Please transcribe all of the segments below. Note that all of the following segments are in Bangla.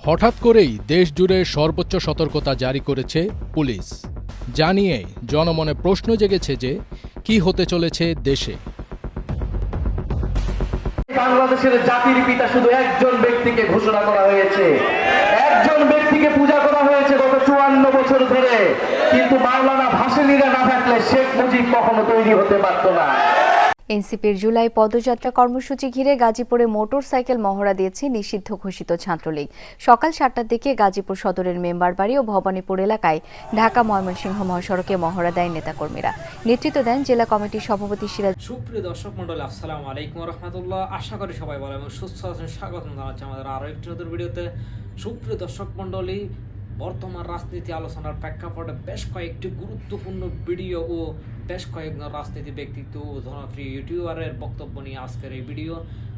হঠাৎ করেই দেশ জুড়ে সর্বোচ্চ সতর্কতা জারি করেছে পুলিশ। জানিয়ে জনমনে প্রশ্ন জেগেছে যে কি হতে চলেছে দেশে। বাংলাদেশের জাতির পিতা শুধু একজন ব্যক্তিকে ঘোষণা করা হয়েছে, একজন ব্যক্তিকে পূজা করা হয়েছে গত 54 বছর ধরে। কিন্তু মাওলানা ভাসানীরা না থাকলে শেখ মুজিব কখনো তৈরি হতে পারত না। এনসিপির জুলাই পদযাত্রা কর্মসূচি ঘিরে গাজীপুরে মোটরসাইকেল মহড়া দিয়েছে নিষিদ্ধ ঘোষিত ছাত্রলীগ। সকাল 7টার দিকে গাজীপুর সদরের মেম্বারবাড়ি ও ভবানীপুর এলাকায় ঢাকা ময়মনসিংহ মহাসড়কে মহড়া দেয় নেতাকর্মীরা। নেতৃত্ব দেন জেলা কমিটির সভাপতি সিরাজ। সুপ্রিয় দর্শক মণ্ডলী, আসসালামু আলাইকুম ওয়া রাহমাতুল্লাহ। আশা করি সবাই ভালো এবং সুস্থ আছেন। স্বাগত জানাচ্ছি আমাদের আরও একটি নতুন ভিডিওতে। সুপ্রিয় দর্শক মণ্ডলী, বর্তমান রাজনীতি আলোচনার প্রেক্ষাপটে বেশ কয়েকটি গুরুত্বপূর্ণ ভিডিও ও বেশ কয়েকজন রাজনীতি ব্যক্তিত্ব ও জনপ্রিয় ইউটিউবারের বক্তব্য নিয়ে আজকের এই ভিডিও।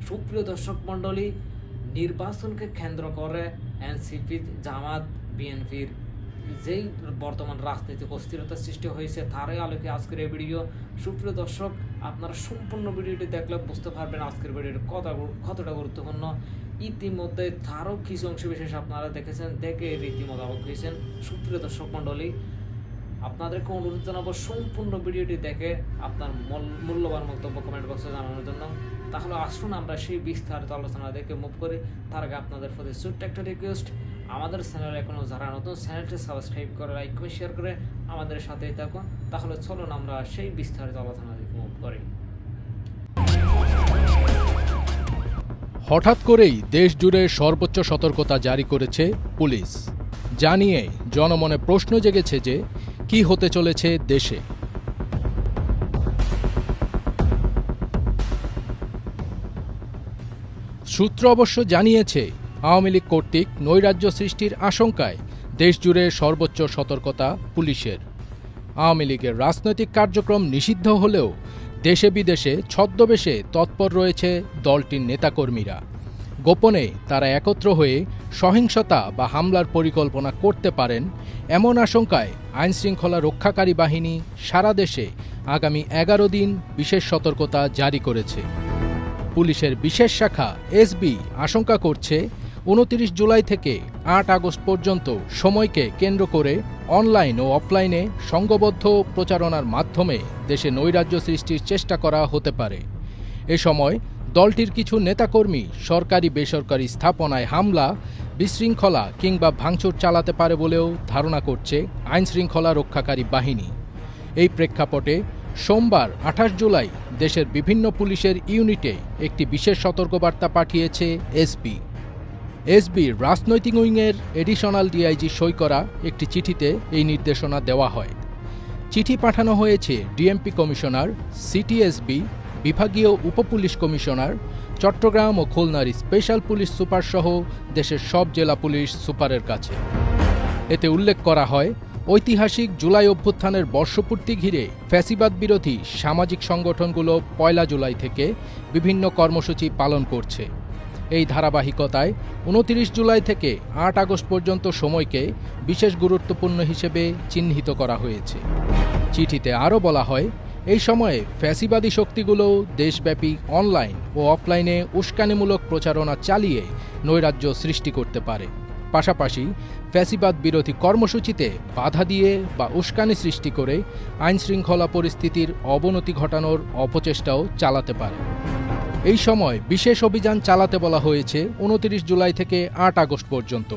সুপ্রিয় দর্শক মণ্ডলী, নির্বাচনকে কেন্দ্র করে এনসিপি, জামাত, বিএনপির যেই বর্তমান রাজনৈতিক অস্থিরতার সৃষ্টি হয়েছে তারই আলোকে আজকের এই ভিডিও। সুপ্রিয় দর্শক, আপনারা সম্পূর্ণ ভিডিওটি দেখলে বুঝতে পারবেন আজকের ভিডিওটি কতটা গুরুত্বপূর্ণ। ইতিমধ্যে তারও কিছু অংশ বিশেষ আপনারা দেখেছেন, দেখে রীতিমতো অবাক হয়েছেন। সুপ্রিয় দর্শক মণ্ডলী, আপনাদেরকে অনুরোধ জানাবো সম্পূর্ণ ভিডিওটি দেখে আপনার মূল্যবান মন্তব্য কমেন্ট বক্সে জানানোর জন্য। তাহলে আসুন আমরা সেই বিস্তারিত আলোচনা দেখে মুভ করি। তার আগে আপনাদের প্রতি ছোট্ট একটা রিকোয়েস্ট, আমাদের চ্যানেলে এখনও যারা নতুন, চ্যানেলটি সাবস্ক্রাইব করে, লাইক করে, শেয়ার করে আমাদের সাথেই থাকুন। তাহলে চলুন আমরা সেই বিস্তারিত আলোচনা দেখে মুভ করি। হঠাৎ করেই দেশ জুড়ে সর্বোচ্চ সতর্কতা জারি করেছে পুলিশ। জানিয়ে জনমনে প্রশ্ন জেগেছে যে কি হতে চলেছে দেশে। সূত্র অবশ্য জানিয়েছে, আওয়ামী লীগ কর্তৃক নৈরাজ্য সৃষ্টির আশঙ্কায় দেশজুড়ে সর্বোচ্চ সতর্কতা পুলিশের। আওয়ামী লীগের রাজনৈতিক কার্যক্রম নিষিদ্ধ হলেও দেশে বিদেশে ছদ্মবেশে তৎপর রয়েছে দলটির নেতাকর্মীরা। গোপনে তারা একত্র হয়ে সহিংসতা বা হামলার পরিকল্পনা করতে পারেন এমন আশঙ্কায় আইনশৃঙ্খলা রক্ষাকারী বাহিনী সারা দেশে আগামী 11 দিন বিশেষ সতর্কতা জারি করেছে। পুলিশের বিশেষ শাখা এসবি আশঙ্কা করছে 29 জুলাই থেকে 8 আগস্ট পর্যন্ত সময়কে কেন্দ্র করে অনলাইন ও অফলাইনে সংঘবদ্ধ প্রচারণার মাধ্যমে দেশে নৈরাজ্য সৃষ্টির চেষ্টা করা হতে পারে। এ সময় দলটির কিছু নেতাকর্মী সরকারি বেসরকারি স্থাপনায় হামলা, বিশৃঙ্খলা কিংবা ভাঙচুর চালাতে পারে বলেও ধারণা করছে আইনশৃঙ্খলা রক্ষাকারী বাহিনী। এই প্রেক্ষাপটে সোমবার 28 জুলাই দেশের বিভিন্ন পুলিশের ইউনিটে একটি বিশেষ সতর্কবার্তা পাঠিয়েছে এসবির রাজনৈতিক উইংয়ের এডিশনাল ডিআইজি সই করা একটি চিঠিতে এই নির্দেশনা দেওয়া হয়। চিঠি পাঠানো হয়েছে ডিএমপি কমিশনার, সিটিএসবি, বিভাগীয় উপপুলিশ কমিশনার, চট্টগ্রাম ও খুলনার স্পেশাল পুলিশ সুপার সহ দেশের সব জেলা পুলিশ সুপারের কাছে। এতে উল্লেখ করা হয়, ঐতিহাসিক জুলাই অভ্যুত্থানের বর্ষপূর্তি ঘিরে ফ্যাসিবাদ বিরোধী সামাজিক সংগঠনগুলো 1 জুলাই থেকে বিভিন্ন কর্মসূচি পালন করছে। এই ধারাবাহিকতায় 29 জুলাই থেকে 8 আগস্ট পর্যন্ত সময়কে বিশেষ গুরুত্বপূর্ণ হিসেবে চিহ্নিত করা হয়েছে। চিঠিতে আরও বলা হয়, এই সময়ে ফ্যাসিবাদী শক্তিগুলো দেশব্যাপী অনলাইন ও অফলাইনে উস্কানিমূলক প্রচারণা চালিয়ে নৈরাজ্য সৃষ্টি করতে পারে। পাশাপাশি ফ্যাসিবাদ বিরোধী কর্মসূচিতে বাধা দিয়ে বা উস্কানি সৃষ্টি করে আইনশৃঙ্খলা পরিস্থিতির অবনতি ঘটানোর অপচেষ্টাও চালাতে পারে। এই সময় বিশেষ অভিযান চালাতে বলা হয়েছে 29 জুলাই থেকে 8 আগস্ট পর্যন্ত।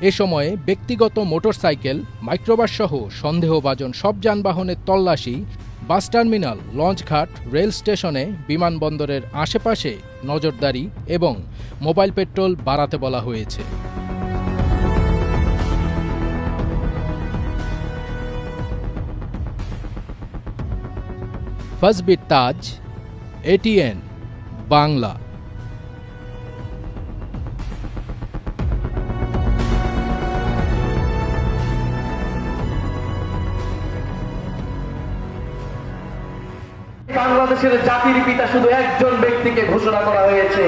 এ সময়ে ব্যক্তিগত মোটরসাইকেল, মাইক্রোবাস সহ সন্দেহভাজন সব যানবাহনের তল্লাশি, বাস টার্মিনাল, লঞ্চঘাট, রেল স্টেশনে, বিমানবন্দরের আশেপাশে নজরদারি এবং মোবাইল পেট্রোল বাড়াতে বলা হয়েছে। ফজবির তাজ, এটিএন বাংলা। বাংলাদেশের জাতির পিতা শুধু একজন ব্যক্তিকে ঘোষণা করা হয়েছে,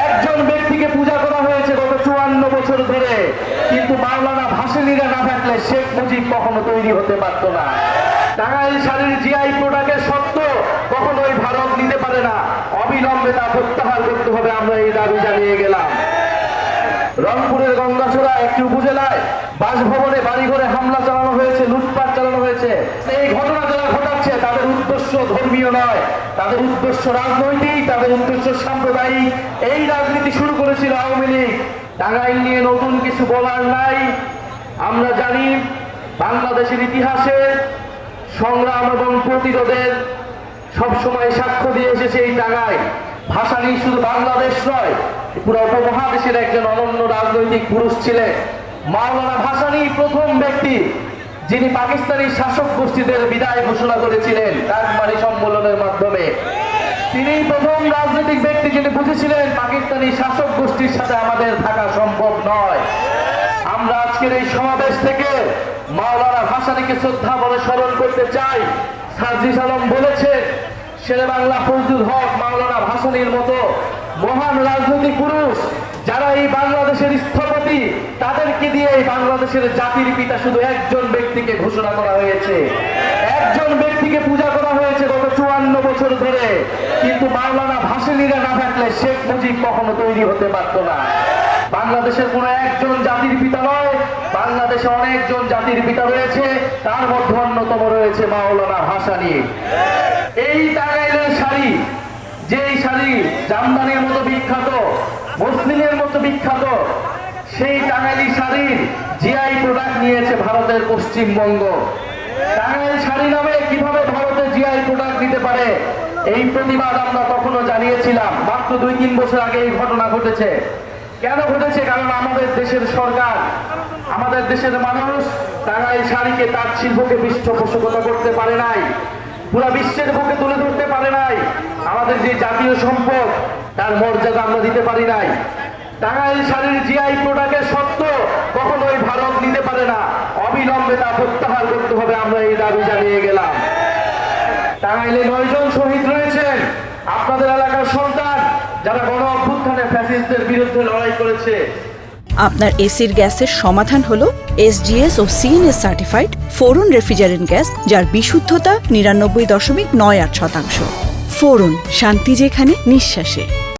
একজন ব্যক্তিকে পূজা করা হয়েছে গত 54 বছর ধরে। কিন্তু মাওলানা ভাসানীরা না থাকলে শেখ মুজিব কখনো তৈরি হতে পারত না। টাঙ্গাইল শাড়ির জিআই প্রোডাক্টের সত্ত্ব কখনোই ভারত নিতে পারে না। অবিলম্বে তা প্রত্যাহার করতে হবে, আমরা এই দাবি জানিয়ে গেলাম। রংপুরের গঙ্গাচড়া একটি উপজেলায় বাসভবনে বাড়িঘরে হামলা চালানো হয়েছে, লুটপাট চালানো হয়েছে। এই ঘটনা যারা ঘটাচ্ছে তাদের উদ্দেশ্য ধর্মীয় নয়, তাদের উদ্দেশ্য রাজনৈতিক, তাদের উদ্দেশ্য সাম্প্রদায়িক। এই রাজনীতি শুরু করেছিল আওয়ামী লীগ। টাঙ্গাইল নিয়ে নতুন কিছু বলার নাই। আমরা জানি বাংলাদেশের ইতিহাসে সংগ্রাম এবং প্রতিরোধের সবসময় সাক্ষ্য দিয়ে এসেছে এই টাঙ্গাইল। ভাসানী শুধু বাংলাদেশ নয়, পুরো উপমহাদেশের একজন অনন্য রাজনৈতিক পুরুষ ছিলেন। মাওলানা ভাসানী প্রথম ব্যক্তি যিনি পাকিস্তানি শাসক গোষ্ঠীদের বিদায় ঘোষণা করেছিলেন কাকমারি সম্মেলনের মাধ্যমে। তিনি প্রথম রাজনৈতিক ব্যক্তি যিনি বুঝেছিলেন পাকিস্তানি শাসক গোষ্ঠীর সাথে আমাদের থাকা সম্ভব নয়। আমরা আজকের এই সমাবেশ থেকে মাওলানা ভাসানীকে শ্রদ্ধা বলে স্মরণ করতে চাই। সার্জিস আলম বলেছেন, শেরে বাংলা ফজলুল হক মাওলানা ভাসানীর মতো মহান রাজনৈতিক পুরুষ যারা এই বাংলাদেশের স্থপতি, তাদেরকে দিয়ে এই বাংলাদেশের জাতির পিতা শুধু একজন ব্যক্তিকে ঘোষণা করা হয়েছে, একজন ব্যক্তিকে পূজা করা হয়েছে গত 54 বছর ধরে। কিন্তু মাওলানা ভাসানীরা না থাকলে শেখ মুজিব কখনো তৈরি হতে পারত না। বাংলাদেশের কোনো একজন জাতির পিতা নয়, বাংলাদেশে অনেকজন জাতির পিতা রয়েছে, তার মধ্যে অন্যতম রয়েছে মাওলানা ভাসানী। এই টাঙ্গাইলের শাড়ি, যেই শাড়ি জামদানির মতো বিখ্যাত, মসলিনের মতো বিখ্যাত, সেই টাঙ্গাইলি শাড়ির জিআই প্রোডাক্ট নিয়েছে ভারতের পশ্চিমবঙ্গ। টাঙ্গাইল শাড়ি নামে কিভাবে ভারতে জিআই প্রোডাক্ট দিতে পারে, এই প্রতিবাদ আমরা তখনও জানিয়েছিলাম। মাত্র 2-3 বছর আগে এই ঘটনা ঘটেছে। কেন ঘটেছে? কারণ আমাদের দেশের সরকার, আমাদের দেশের মানুষ টাঙ্গাইল শাড়িকে, তার শিল্পকে পৃষ্ঠপোষকতা করতে পারে নাই, পুরো বিশ্বের বুকে তুলে ধরতে পারে নাই। আমাদের যে জাতীয় সম্পদ, তার মর্যাদা আমরা দিতে পারি নাই। টাঙ্গাইল শাড়ির জিআই প্রোডাক্টের সত্ত্ব কখনোই ভারত নিতে পারে না। অবিলম্বে তা প্রত্যাহার করতে হবে, আমরা এই দাবি জানিয়ে গেলাম। টাঙ্গাইলে 9 জন শহীদ রয়েছেন, আপনাদের এলাকার সন্তান, যারা গণ অভ্যুত্থানে ফ্যাসিস্টদের বিরুদ্ধে লড়াই করেছে। আপনার এসির গ্যাসের সমাধান হলো SGS ও CNS সার্টিফাইড ফোরন রেফ্রিজারেন্ট গ্যাস, যার বিশুদ্ধতা 99.98%। ফোরন, শান্তি যেখানে, নিঃশ্বাসে।